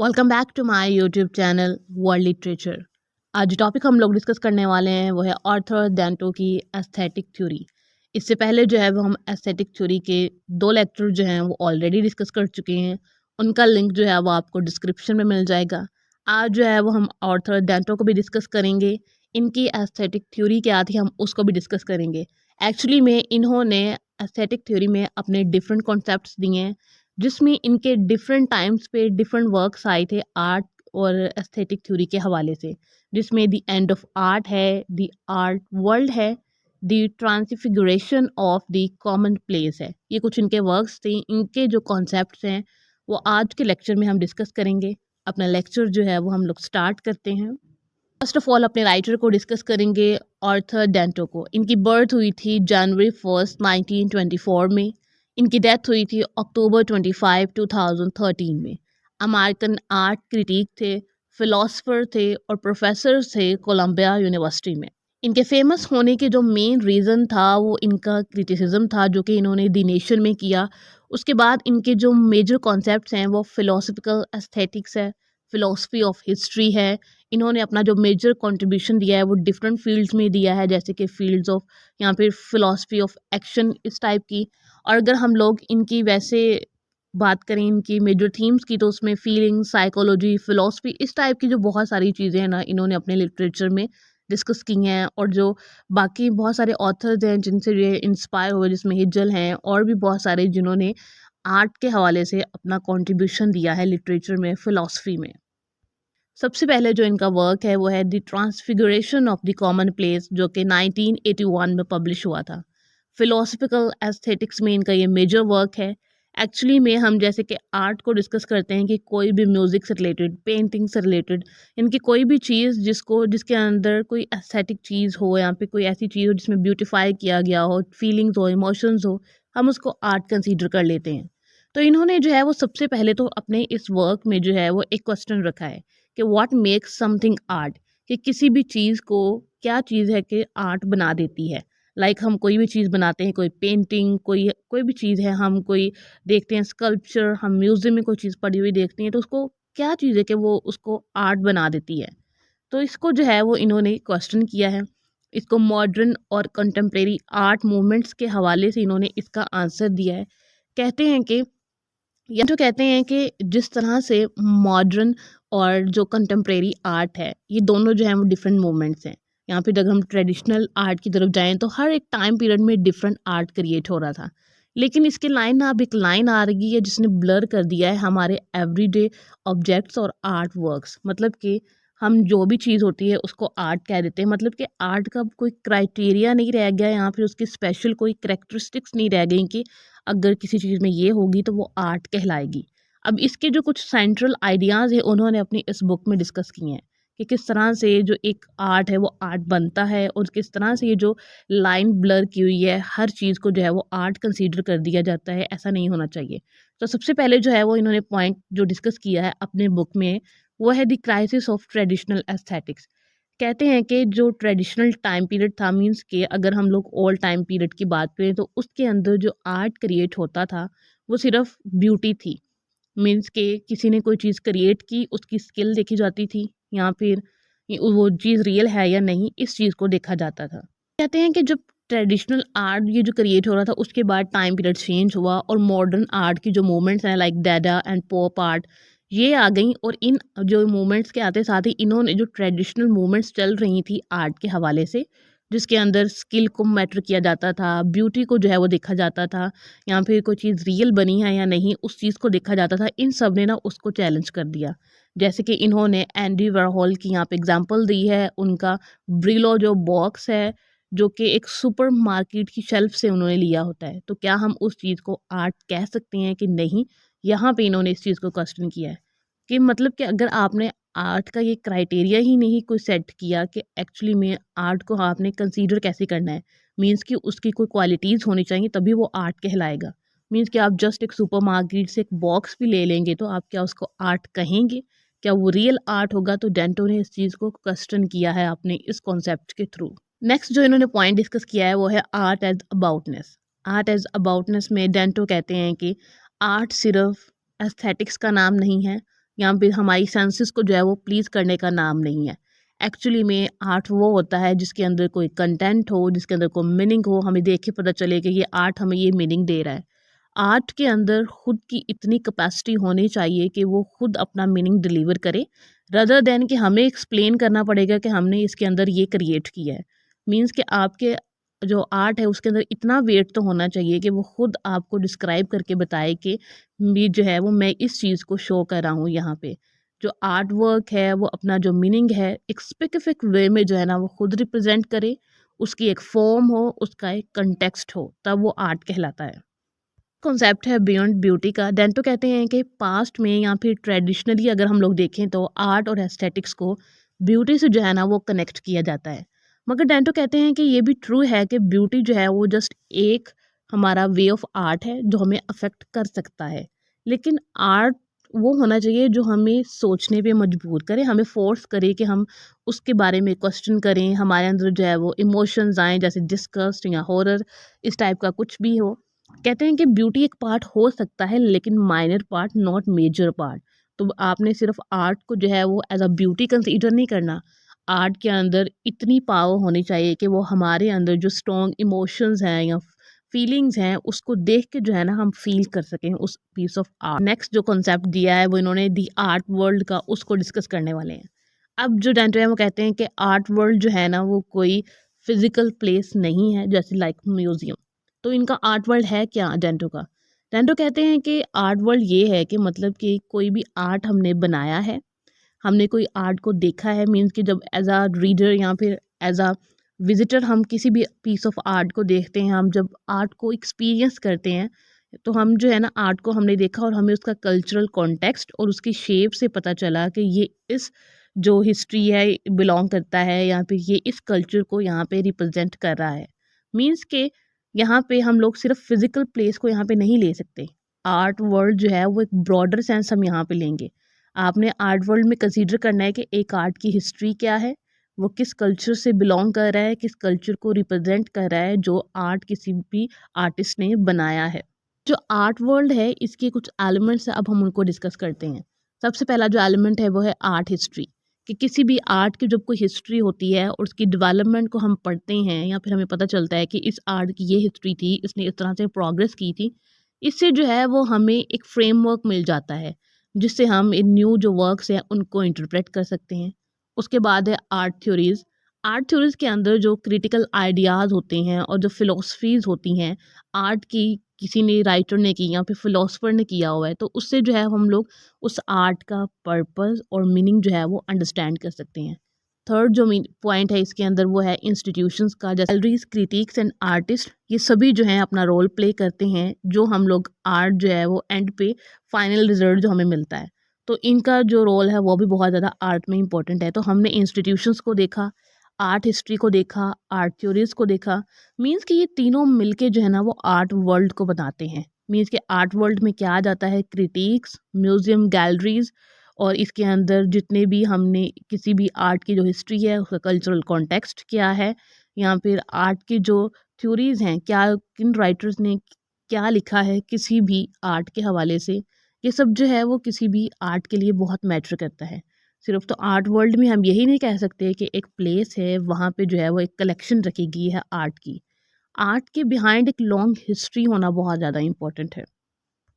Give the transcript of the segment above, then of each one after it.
Welcome back to my YouTube channel world literature. आज जो topic हम लोग डिस्कस करने वाले हैं वो है आर्थर डेंटो की एस्थेटिक थ्योरी। इससे पहले जो है वो हम एस्थेटिक थ्योरी के 2 लेक्चर जो हैं वो ऑलरेडी डिस्कस कर चुके हैं। उनका लिंक जो है वो आपको डिस्क्रिप्शन में मिल जाएगा। आज जो है वो हम आर्थर डेंटो को भी डिस्कस करेंगे। इनकी एस्थेटिक थ्योरी क्या थी हम उसको भी डिस्कस करेंगे। एक्चुअली में इन्होंने एस्थेटिक थ्योरी में अपने डिफरेंट कॉन्सेप्ट्स दिए हैं, जिसमें इनके डिफरेंट टाइम्स पे डिफरेंट वर्क्स आए थे आर्ट और एस्थेटिक थ्योरी के हवाले से, जिसमें द एंड ऑफ आर्ट है, द आर्ट वर्ल्ड है, the transfiguration of the common place है। ये कुछ इनके वर्क्स थे। इनके जो कॉन्सेप्ट्स हैं वो आज के लेक्चर में हम डिस्कस करेंगे। अपना लेक्चर जो है वो हम लोग स्टार्ट करते हैं। फर्स्ट ऑफ ऑल अपने राइटर को डिस्कस करेंगे, आर्थर डेंटो को। इनकी बर्थ हुई थी जनवरी 1 1924 में। इनकी डेथ हुई थी अक्टूबर 25 2013 में। अमेरिकन आर्ट क्रिटिक थे, फिलोसफर थे और प्रोफेसर थे कोलंबिया यूनिवर्सिटी में। इनके फेमस होने के जो मेन रीज़न था वो इनका क्रिटिसिज्म था, जो कि इन्होंने द नेशन में किया। उसके बाद इनके जो मेजर कॉन्सेप्ट्स हैं वो फिलोसफिकल एस्थेटिक्स है, फिलोसफी ऑफ हिस्ट्री है। इन्होंने अपना जो मेजर कंट्रीब्यूशन दिया है वो डिफरेंट फील्ड्स में दिया है, जैसे कि फील्ड्स ऑफ यहाँ पे फिलॉसफी ऑफ एक्शन इस टाइप की। और अगर हम लोग इनकी वैसे बात करें इनकी मेजर थीम्स की, तो उसमें फीलिंग, साइकोलॉजी, फिलॉसफी इस टाइप की जो बहुत सारी चीज़ें हैं ना, इन्होंने अपने लिटरेचर में डिस्कस की हैं। और जो बाकी बहुत सारे ऑथर्स हैं जिनसे ये इंस्पायर हुए, जिसमें हिजल हैं और भी बहुत सारे जिन्होंने आर्ट के हवाले से अपना कंट्रीब्यूशन दिया है लिटरेचर में, फिलॉसफी में। सबसे पहले जो इनका वर्क है वो है the transfiguration of the common place, जो कि 1981 में पब्लिश हुआ था। फिलोसफिकल एस्थेटिक्स में इनका ये मेजर वर्क है। एक्चुअली में हम जैसे कि आर्ट को डिस्कस करते हैं कि कोई भी म्यूज़िक से रिलेटेड, पेंटिंग से रिलेटेड, इनकी कोई भी चीज़ जिसके अंदर कोई एस्थेटिक चीज़ हो, यहाँ पे कोई ऐसी चीज़ हो जिसमें ब्यूटीफाई किया गया हो, फीलिंग्स हो, इमोशंस हो, हम उसको आर्ट कंसीडर कर लेते हैं। तो इन्होंने जो है वो सबसे पहले तो अपने इस वर्क में जो है वो एक क्वेश्चन रखा है कि व्हाट मेक्स समथिंग आर्ट, कि किसी भी चीज़ को क्या चीज़ है कि आर्ट बना देती है। हम कोई भी चीज़ बनाते हैं, कोई पेंटिंग, कोई कोई भी चीज़ है, हम कोई देखते हैं स्कल्पचर, हम म्यूज़ियम में कोई चीज़ पड़ी हुई देखते हैं, तो उसको क्या चीज़ है कि वो उसको आर्ट बना देती है। तो इसको जो है वो इन्होंने क्वेश्चन किया है। इसको मॉडर्न और कंटेम्प्रेरी आर्ट मूवमेंट्स के हवाले से इन्होंने इसका आंसर दिया है। कहते हैं कि ये तो कहते हैं कि जिस तरह से मॉडर्न और जो कंटेम्प्रेरी आर्ट है, ये दोनों जो हैं वो डिफरेंट मूवमेंट्स हैं। यहाँ पे अगर हम ट्रेडिशनल आर्ट की तरफ जाएँ तो हर एक टाइम पीरियड में डिफरेंट आर्ट क्रिएट हो रहा था। लेकिन इसके लाइन ना अब एक लाइन आ रही है जिसने ब्लर कर दिया है हमारे एवरीडे ऑब्जेक्ट्स और आर्ट वर्क्स। मतलब कि हम जो भी चीज़ होती है उसको आर्ट कह देते हैं। मतलब कि आर्ट का अब कोई क्राइटेरिया नहीं रह गया, यहाँ पे उसकी स्पेशल कोई कैरेक्टरिस्टिक्स नहीं रह गई कि अगर किसी चीज़ में ये होगी तो वो आर्ट कहलाएगी। अब इसके जो कुछ सेंट्रल आइडियाज़ हैं उन्होंने अपनी इस बुक में डिस्कस किए हैं कि किस तरह से जो एक आर्ट है वो आर्ट बनता है, और किस तरह से ये जो लाइन ब्लर की हुई है, हर चीज़ को जो है वो आर्ट कंसीडर कर दिया जाता है, ऐसा नहीं होना चाहिए। तो सबसे पहले जो है वो इन्होंने पॉइंट जो डिस्कस किया है अपने बुक में, वो है the crisis of traditional aesthetics. कहते हैं कि जो ट्रेडिशनल टाइम पीरियड था, मींस के अगर हम लोग ओल्ड टाइम पीरियड की बात करें तो उसके अंदर जो आर्ट क्रिएट होता था वो सिर्फ ब्यूटी थी। मींस के किसी ने कोई चीज़ क्रिएट की, उसकी स्किल देखी जाती थी, या फिर वो चीज़ रियल है या नहीं, इस चीज़ को देखा जाता था। कहते हैं कि जब ट्रेडिशनल आर्ट ये जो क्रिएट हो रहा था उसके बाद टाइम पीरियड चेंज हुआ और मॉडर्न आर्ट की जो मूवमेंट्स हैं लाइक डैडा एंड पॉप आर्ट, ये आ गई। और इन जो मूवमेंट्स के आते साथ ही इन्होंने जो ट्रेडिशनल मूवमेंट्स चल रही थी आर्ट के हवाले से, जिसके अंदर स्किल को मैटर किया जाता था, ब्यूटी को जो है वो देखा जाता था, या फिर कोई चीज़ रियल बनी है या नहीं उस चीज़ को देखा जाता था, इन सब ने ना उसको चैलेंज कर दिया। जैसे कि इन्होंने एंडी वारहोल की यहाँ पे एग्जांपल दी है। उनका ब्रिलो जो बॉक्स है, जो कि एक सुपर मार्केट की शेल्फ से उन्होंने लिया होता है, तो क्या हम उस चीज़ को आर्ट कह सकते हैं कि नहीं? यहाँ पे इन्होंने इस चीज़ को क्वेश्चन किया है कि मतलब कि अगर आपने आर्ट का ये क्राइटेरिया ही नहीं कोई सेट किया कि एक्चुअली में आर्ट को आपने कंसीडर कैसे करना है, मीन्स कि उसकी कोई क्वालिटीज़ होनी चाहिए तभी वो आर्ट कहलाएगा। मीन्स कि आप जस्ट एक सुपर मार्केट से एक बॉक्स भी ले लेंगे तो आप क्या उसको आर्ट कहेंगे? क्या वो रियल आर्ट होगा? तो डेंटो ने इस चीज़ को क्वेश्चन किया है अपने इस कॉन्सेप्ट के थ्रू। नेक्स्ट जो इन्होंने पॉइंट डिस्कस किया है वो है आर्ट एज अबाउटनेस। आर्ट एज अबाउटनेस में डेंटो कहते हैं कि आर्ट सिर्फ एस्थेटिक्स का नाम नहीं है, यहाँ पे हमारी सेंसेस को जो है वो प्लीज़ करने का नाम नहीं है। एक्चुअली में आर्ट वो होता है जिसके अंदर कोई कंटेंट हो, जिसके अंदर कोई मीनिंग हो, हमें देख के पता चले कि ये आर्ट हमें ये मीनिंग दे रहा है। आर्ट के अंदर खुद की इतनी कैपेसिटी होनी चाहिए कि वो खुद अपना मीनिंग डिलीवर करे, रदर देन कि हमें एक्सप्लेन करना पड़ेगा कि हमने इसके अंदर ये क्रिएट किया है। मीन्स कि आपके जो आर्ट है उसके अंदर इतना वेट तो होना चाहिए कि वो खुद आपको डिस्क्राइब करके बताए कि ये जो है वो मैं इस चीज़ को शो कर रहा हूँ यहाँ पे। जो आर्ट वर्क है वो अपना जो मीनिंग है एक स्पेसिफिक वे में जो है ना वो खुद रिप्रेजेंट करे, उसकी एक फॉर्म हो, उसका एक कंटेक्स्ट हो, तब वो आर्ट कहलाता है। कॉन्सेप्ट है बियॉन्ड ब्यूटी का। डेंटो कहते हैं कि पास्ट में या फिर ट्रेडिशनली अगर हम लोग देखें तो आर्ट और एस्थेटिक्स को ब्यूटी से जो है ना वो कनेक्ट किया जाता है। मगर डेंटो कहते हैं कि ये भी ट्रू है कि ब्यूटी जो है वो जस्ट एक हमारा वे ऑफ आर्ट है जो हमें अफेक्ट कर सकता है। लेकिन आर्ट वो होना चाहिए जो हमें सोचने पे मजबूर करे, हमें फोर्स करे कि हम उसके बारे में क्वेश्चन करें, हमारे अंदर जो है वो इमोशंस आएँ, जैसे डिस्गस्ट या हॉरर, इस टाइप का कुछ भी हो। कहते हैं कि ब्यूटी एक पार्ट हो सकता है लेकिन minor part, not major part. तो आपने सिर्फ आर्ट को जो है वो एज अ ब्यूटी कंसीडर नहीं करना। आर्ट के अंदर इतनी पावर होनी चाहिए कि वो हमारे अंदर जो स्ट्रॉन्ग इमोशंस हैं या फीलिंग्स हैं उसको देख के जो है ना हम फील कर सकें उस पीस ऑफ आर्ट। नेक्स्ट जो कॉन्सेप्ट दिया है वो इन्होंने दी आर्ट वर्ल्ड का, उसको डिस्कस करने वाले हैं। अब जो डेंटो है वो कहते हैं कि आर्ट वर्ल्ड जो है ना वो कोई फिजिकल प्लेस नहीं है, जैसे लाइक म्यूजियम। तो इनका आर्ट वर्ल्ड है क्या डेंटो का? डेंटो कहते हैं कि आर्ट वर्ल्ड ये है कि मतलब कि कोई भी आर्ट हमने बनाया है, हमने कोई आर्ट को देखा है, मीन्स कि जब एज अ रीडर या फिर एज अ विजिटर हम किसी भी पीस ऑफ आर्ट को देखते हैं, हम जब आर्ट को एक्सपीरियंस करते हैं तो हम जो है ना आर्ट को हमने देखा और हमें उसका कल्चरल कॉन्टेक्स्ट और उसकी शेप से पता चला कि ये इस जो हिस्ट्री है बिलोंग करता है या फिर ये इस कल्चर को यहाँ पे रिप्रेजेंट कर रहा है। मीन्स के यहाँ पे हम लोग सिर्फ फिजिकल प्लेस को यहाँ पे नहीं ले सकते। आर्ट वर्ल्ड जो है वो एक ब्रॉडर सेंस हम यहाँ पे लेंगे। आपने आर्ट वर्ल्ड में कंसीडर करना है कि एक आर्ट की हिस्ट्री क्या है, वो किस कल्चर से बिलोंग कर रहा है, किस कल्चर को रिप्रेजेंट कर रहा है जो आर्ट किसी भी आर्टिस्ट ने बनाया है। जो आर्ट वर्ल्ड है इसके कुछ एलिमेंट्स अब हम उनको डिस्कस करते हैं। सबसे पहला जो एलिमेंट है वो है आर्ट हिस्ट्री, कि किसी भी आर्ट की जब कोई हिस्ट्री होती है और उसकी डेवलपमेंट को हम पढ़ते हैं या फिर हमें पता चलता है कि इस आर्ट की ये हिस्ट्री थी, इसने इस तरह से प्रोग्रेस की थी, इससे जो है वो हमें एक फ्रेमवर्क मिल जाता है जिससे हम इन न्यू जो वर्क्स हैं उनको इंटरप्रेट कर सकते हैं। उसके बाद है आर्ट थ्योरीज। आर्ट थ्योरीज के अंदर जो क्रिटिकल आइडियाज़ होते हैं और जो फिलोसफीज़ होती हैं आर्ट की, किसी ने राइटर ने की या फिर फिलोसफर ने किया हुआ है, तो उससे जो है हम लोग उस आर्ट का पर्पस और मीनिंग जो है वो अंडरस्टैंड कर सकते हैं। थर्ड जो पॉइंट है इसके अंदर वो है इंस्टीट्यूशंस का, जैसे गैलरीज, क्रिटिक्स एंड आर्टिस्ट, ये सभी जो हैं अपना रोल प्ले करते हैं जो हम लोग आर्ट जो है वो एंड पे फाइनल रिजल्ट जो हमें मिलता है, तो इनका जो रोल है वो भी बहुत ज़्यादा आर्ट में इंपॉर्टेंट है। तो हमने इंस्टीट्यूशंस को देखा, आर्ट हिस्ट्री को देखा, आर्ट थ्योरीज को देखा। मीन्स कि ये तीनों मिलके जो है ना वो आर्ट वर्ल्ड को बनाते हैं। मीन्स कि आर्ट वर्ल्ड में क्या आ जाता है, क्रिटिक्स, म्यूजियम, गैलरीज, और इसके अंदर जितने भी हमने किसी भी आर्ट की जो हिस्ट्री है उसका कल्चरल कॉन्टेक्स्ट क्या है, या फिर आर्ट की जो थ्योरीज हैं, क्या किन राइटर्स ने क्या लिखा है किसी भी आर्ट के हवाले से, ये सब जो है वो किसी भी आर्ट के लिए बहुत मैटर करता है। सिर्फ तो आर्ट वर्ल्ड में हम यही नहीं कह सकते कि एक प्लेस है वहाँ पे जो है वो एक कलेक्शन रखी गई है आर्ट की। आर्ट के बिहाइंड एक लॉन्ग हिस्ट्री होना बहुत ज़्यादा इंपॉर्टेंट है।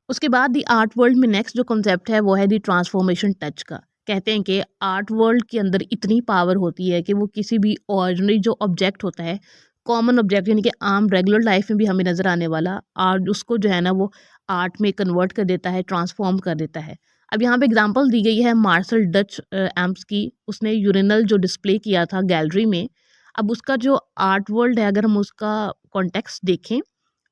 उसके बाद दी आर्ट वर्ल्ड में नेक्स्ट जो कॉन्सेप्ट है वो है दी ट्रांसफॉर्मेशन टच का। कहते हैं कि आर्ट वर्ल्ड के अंदर इतनी पावर होती है कि वो किसी भी ऑर्डिनरी जो ऑब्जेक्ट होता है, कॉमन ऑब्जेक्ट यानी कि आम रेगुलर लाइफ में भी हमें नज़र आने वाला आर्ट, उसको जो है ना वो आर्ट में कन्वर्ट कर देता है, ट्रांसफॉर्म कर देता है। अब यहाँ पे एग्जांपल दी गई है मार्शल डच एम्प्स की। उसने यूरिनल जो डिस्प्ले किया था गैलरी में, अब उसका जो आर्ट वर्ल्ड है अगर हम उसका कॉन्टेक्स्ट देखें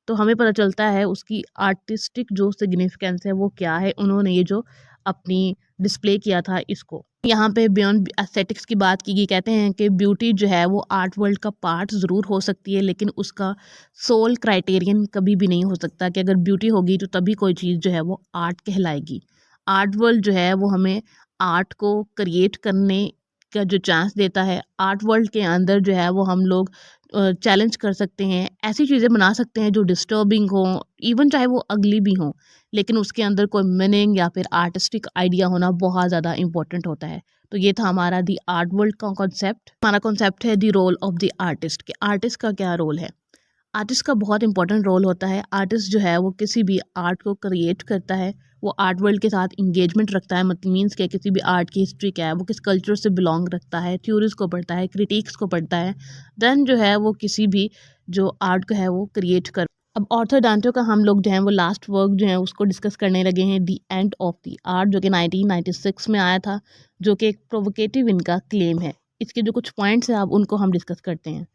तो हमें पता चलता है उसकी आर्टिस्टिक जो सिग्निफिकेंस है वो क्या है, उन्होंने ये जो अपनी डिस्प्ले किया था इसको। यहाँ पे बियॉन्ड एस्थेटिक्स की बात की गई। कहते हैं कि ब्यूटी जो है वो आर्ट वर्ल्ड का पार्ट ज़रूर हो सकती है लेकिन उसका सोल क्राइटेरियन कभी भी नहीं हो सकता, कि अगर ब्यूटी होगी तो तभी कोई चीज़ जो है वो आर्ट कहलाएगी। आर्ट वर्ल्ड जो है वो हमें आर्ट को क्रिएट करने का जो चांस देता है। आर्ट वर्ल्ड के अंदर जो है वो हम लोग चैलेंज कर सकते हैं, ऐसी चीज़ें बना सकते हैं जो डिस्टर्बिंग हों, इवन चाहे वो अगली भी हों, लेकिन उसके अंदर कोई मीनिंग या फिर आर्टिस्टिक आइडिया होना बहुत ज़्यादा इंपॉर्टेंट होता है। तो ये था हमारा दी आर्ट वर्ल्ड का कॉन्सेप्ट। हमारा कॉन्सेप्ट है दी रोल ऑफ द आर्टिस्ट, कि आर्टिस्ट का क्या रोल है। आर्टिस्ट का बहुत इंपॉर्टेंट रोल होता है। आर्टिस्ट जो है वो किसी भी आर्ट को क्रिएट करता है, वो आर्ट वर्ल्ड के साथ इंगेजमेंट रखता है, मतलब मीन्स क्या, किसी भी आर्ट की हिस्ट्री क्या है, वो किस कल्चर से बिलोंग रखता है, थ्योरीज को पढ़ता है, क्रिटिक्स को पढ़ता है, देन जो है वो किसी भी जो आर्ट को है वो क्रिएट कर। अब ऑर्थर डांटो का हम लोग जो है वो लास्ट वर्क जो है उसको डिस्कस करने लगे हैं, दी एंड ऑफ द आर्ट, जो कि 1996 में आया था, जो कि एक प्रोवोकेटिव इनका क्लेम है। इसके जो कुछ पॉइंट्स हैं अब उनको हम डिस्कस करते हैं।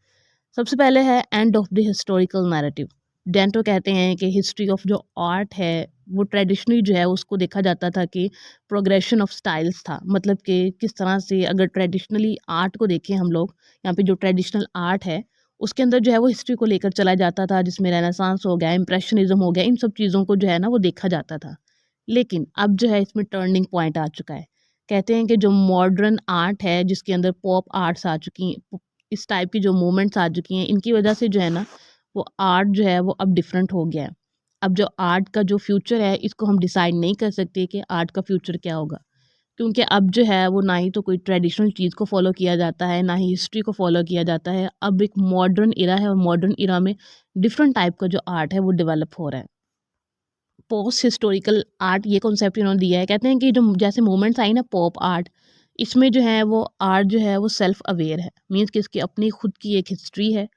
सबसे पहले है end of the historical narrative. Dento कहते हैं कि हिस्ट्री ऑफ जो आर्ट है वो ट्रेडिशनली जो है उसको देखा जाता था कि प्रोग्रेशन ऑफ स्टाइल्स था, मतलब कि किस तरह से अगर ट्रेडिशनली आर्ट को देखें हम लोग, यहाँ पे जो ट्रेडिशनल आर्ट है उसके अंदर जो है वो हिस्ट्री को लेकर चला जाता था, जिसमें रेनेसांस हो गया, इम्प्रेशनिज्म हो गया, इन सब चीज़ों को जो है ना वो देखा जाता था। लेकिन अब जो है इसमें टर्निंग पॉइंट आ चुका है। कहते हैं कि जो मॉडर्न आर्ट है जिसके अंदर पॉप आर्ट्स आ चुकी हैं, इस टाइप की जो मूवमेंट्स आ चुकी हैं, इनकी वजह से जो है ना वो आर्ट जो है वो अब डिफरेंट हो गया है। अब जो आर्ट का जो फ्यूचर है इसको हम डिसाइड नहीं कर सकते कि आर्ट का फ्यूचर क्या होगा, क्योंकि अब जो है वो ना ही तो कोई ट्रेडिशनल चीज़ को फॉलो किया जाता है, ना ही हिस्ट्री को फॉलो किया जाता है। अब एक मॉडर्न इरा है और मॉडर्न इरा में डिफरेंट टाइप का जो आर्ट है वो डेवलप हो रहा है। पोस्ट हिस्टोरिकल आर्ट ये कॉन्सेप्ट इन्होंने दिया है। कहते हैं कि जो जैसे मूवमेंट्स आई ना पॉप आर्ट, इसमें जो है वो आर्ट जो है वो सेल्फ अवेयर है, मीन्स कि इसकी अपनी खुद की एक हिस्ट्री है।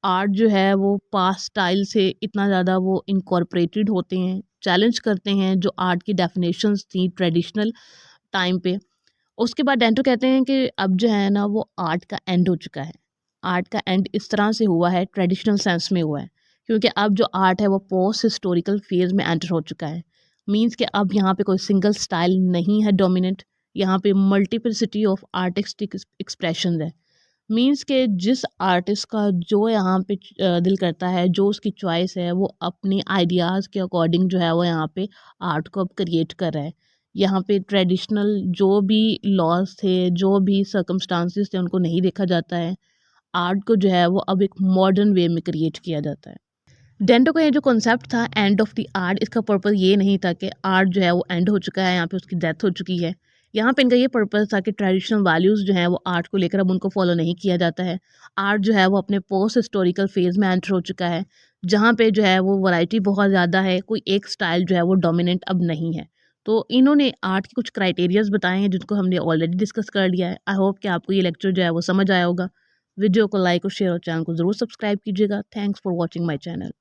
आर्ट जो है वो पास्ट स्टाइल से इतना ज़्यादा वो इनकॉर्पोरेटेड होते हैं, चैलेंज करते हैं जो आर्ट की डेफिनेशंस थी ट्रेडिशनल टाइम पे। उसके बाद डेंटो कहते हैं कि अब जो है ना वो आर्ट का एंड हो चुका है। आर्ट का एंड इस तरह से हुआ है, ट्रेडिशनल सेंस में हुआ है, क्योंकि अब जो आर्ट है वो पोस्ट हिस्टोरिकल फेज में एंटर हो चुका है। मींस कि अब यहाँ पे कोई सिंगल स्टाइल नहीं है डोमिनेंट, यहाँ पे मल्टीपलिसिटी ऑफ आर्टिस्टिक एक्सप्रेशन है। मींस के जिस आर्टिस्ट का जो यहाँ पे दिल करता है, जो उसकी चॉइस है, वो अपने आइडियाज़ के अकॉर्डिंग जो है वो यहाँ पे आर्ट को अब क्रिएट कर रहा है। यहाँ पे ट्रेडिशनल जो भी लॉज थे, जो भी सर्कमस्टांसिस थे, उनको नहीं देखा जाता है। आर्ट को जो है वो अब एक मॉडर्न वे में क्रिएट किया जाता है। डेंटो का ये जो कॉन्सेप्ट था एंड ऑफ द आर्ट, इसका पर्पस ये नहीं था कि आर्ट जो है वो एंड हो चुका है, यहाँ पे उसकी डेथ हो चुकी है। यहाँ पे इनका ये पर्पस था कि ट्रेडिशनल वैल्यूज़ जो हैं वो आर्ट को लेकर अब उनको फॉलो नहीं किया जाता है। आर्ट जो है वो अपने पोस्ट हिस्टोरिकल फेज़ में एंटर हो चुका है, जहाँ पे जो है वो वैरायटी बहुत ज़्यादा है, कोई एक स्टाइल जो है वो डोमिनेंट अब नहीं है। तो इन्होंने आर्ट के कुछ क्राइटेरियाज़ बताए हैं जिनको हमने ऑलरेडी डिस्कस कर लिया है। आई होप कि आपको ये लेक्चर जो है वो समझ आया होगा। वीडियो को लाइक और शेयर और चैनल को ज़रूर सब्सक्राइब कीजिएगा। Thanks for watching my channel.